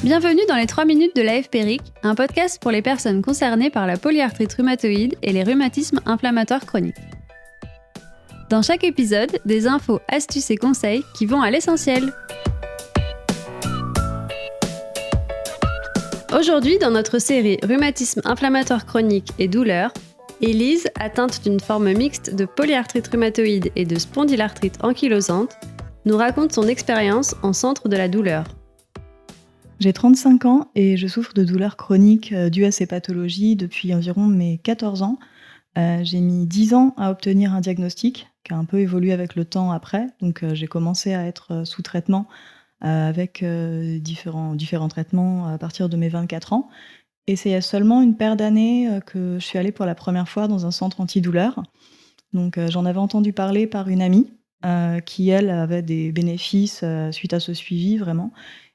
Bienvenue dans les 3 minutes de l'AFPRIC, un podcast pour les personnes concernées par la polyarthrite rhumatoïde et les rhumatismes inflammatoires chroniques. Dans chaque épisode, des infos, astuces et conseils qui vont à l'essentiel. Aujourd'hui, dans notre série Rhumatisme inflammatoire chronique et douleurs, Élise, atteinte d'une forme mixte de polyarthrite rhumatoïde et de spondylarthrite ankylosante, nous raconte son expérience en centre de la douleur. J'ai 35 ans et je souffre de douleurs chroniques dues à ces pathologies depuis environ mes 14 ans. J'ai mis 10 ans à obtenir un diagnostic qui a un peu évolué avec le temps après. Donc j'ai commencé à être sous traitement avec différents traitements à partir de mes 24 ans. Et c'est il y a seulement une paire d'années que je suis allée pour la première fois dans un centre antidouleur. Donc j'en avais entendu parler par une amie qui, elle, avait des bénéfices suite à ce suivi, vraiment.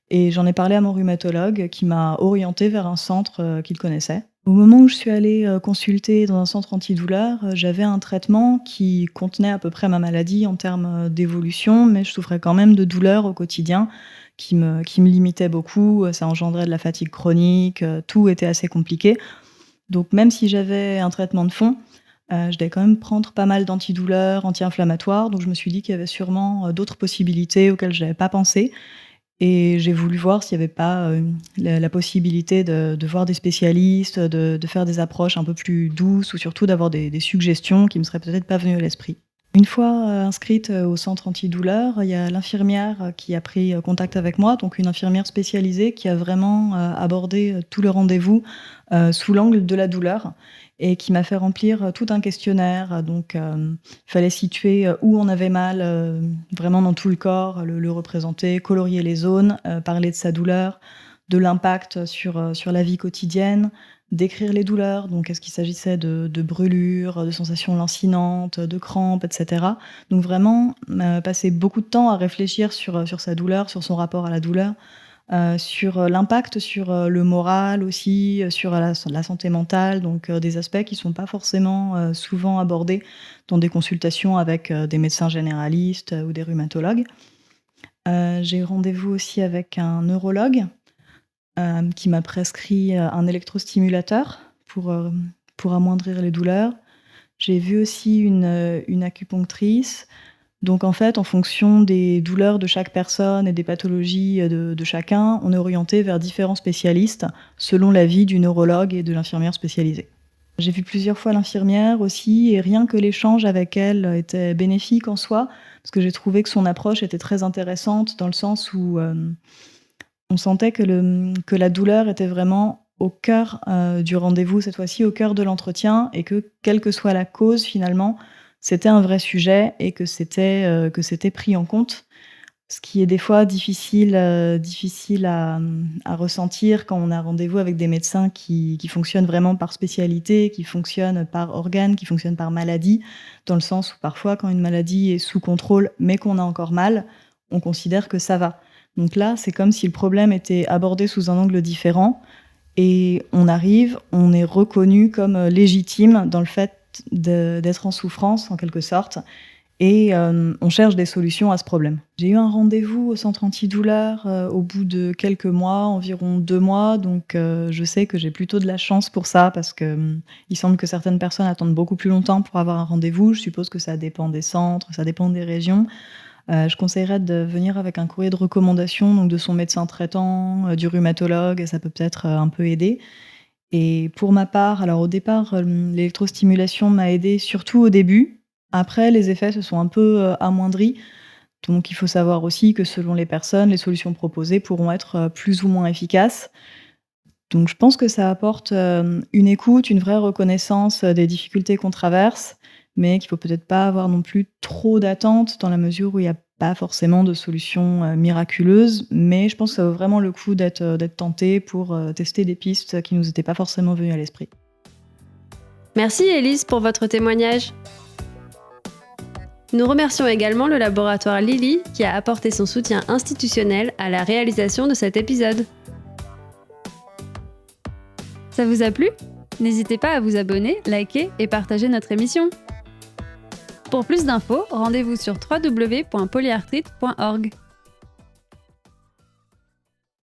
Et j'en ai parlé à mon rhumatologue qui m'a orientée vers un centre qu'il connaissait. Au moment où je suis allée consulter dans un centre antidouleur, j'avais un traitement qui contenait à peu près ma maladie en termes d'évolution, mais je souffrais quand même de douleurs au quotidien qui me limitaient beaucoup. Ça engendrait de la fatigue chronique, tout était assez compliqué. Donc même si j'avais un traitement de fond, je devais quand même prendre pas mal d'antidouleurs, anti-inflammatoires, donc je me suis dit qu'il y avait sûrement d'autres possibilités auxquelles je n'avais pas pensé. Et j'ai voulu voir s'il n'y avait pas la possibilité de voir des spécialistes, de faire des approches un peu plus douces ou surtout d'avoir des suggestions qui ne me seraient peut-être pas venues à l'esprit. Une fois inscrite au centre antidouleur, il y a l'infirmière qui a pris contact avec moi, donc une infirmière spécialisée qui a vraiment abordé tout le rendez-vous sous l'angle de la douleur et qui m'a fait remplir tout un questionnaire. Donc, il fallait situer où on avait mal, vraiment dans tout le corps, le représenter, colorier les zones, parler de sa douleur, de l'impact sur la vie quotidienne, décrire les douleurs, donc est-ce qu'il s'agissait de brûlures, de sensations lancinantes, de crampes, etc. Donc vraiment, passer beaucoup de temps à réfléchir sur sa douleur, sur son rapport à la douleur, sur l'impact sur le moral aussi, sur la santé mentale, donc des aspects qui ne sont pas forcément souvent abordés dans des consultations avec des médecins généralistes ou des rhumatologues. J'ai eu rendez-vous aussi avec un neurologue qui m'a prescrit un électrostimulateur pour amoindrir les douleurs. J'ai vu aussi une acupunctrice. Donc en fait, en fonction des douleurs de chaque personne et des pathologies de chacun, on est orienté vers différents spécialistes selon l'avis du neurologue et de l'infirmière spécialisée. J'ai vu plusieurs fois l'infirmière aussi et rien que l'échange avec elle était bénéfique en soi parce que j'ai trouvé que son approche était très intéressante dans le sens où on sentait que la douleur était vraiment au cœur du rendez-vous, cette fois-ci au cœur de l'entretien, et que quelle que soit la cause finalement, c'était un vrai sujet et que c'était pris en compte. Ce qui est des fois difficile à ressentir quand on a rendez-vous avec des médecins qui fonctionnent vraiment par spécialité, qui fonctionnent par organe, qui fonctionnent par maladie, dans le sens où parfois quand une maladie est sous contrôle mais qu'on a encore mal, on considère que ça va. Donc là, c'est comme si le problème était abordé sous un angle différent et on est reconnu comme légitime dans le fait d'être en souffrance en quelque sorte et on cherche des solutions à ce problème. J'ai eu un rendez-vous au centre antidouleur au bout de quelques mois, environ 2 mois, donc je sais que j'ai plutôt de la chance pour ça parce que il semble que certaines personnes attendent beaucoup plus longtemps pour avoir un rendez-vous. Je suppose que ça dépend des centres, ça dépend des régions. Je conseillerais de venir avec un courrier de recommandation, donc de son médecin traitant, du rhumatologue, ça peut peut-être un peu aider. Et pour ma part, alors au départ, l'électrostimulation m'a aidée surtout au début. Après, les effets se sont un peu amoindris. Donc il faut savoir aussi que selon les personnes, les solutions proposées pourront être plus ou moins efficaces. Donc je pense que ça apporte une écoute, une vraie reconnaissance des difficultés qu'on traverse, mais qu'il faut peut-être pas avoir non plus trop d'attentes dans la mesure où il y a pas forcément de solution miraculeuse. Mais je pense que ça vaut vraiment le coup d'être tenté pour tester des pistes qui nous étaient pas forcément venues à l'esprit. Merci Élise pour votre témoignage. Nous remercions également le laboratoire Lilly qui a apporté son soutien institutionnel à la réalisation de cet épisode. Ça vous a plu ? N'hésitez pas à vous abonner, liker et partager notre émission. Pour plus d'infos, rendez-vous sur www.polyarthrite.org.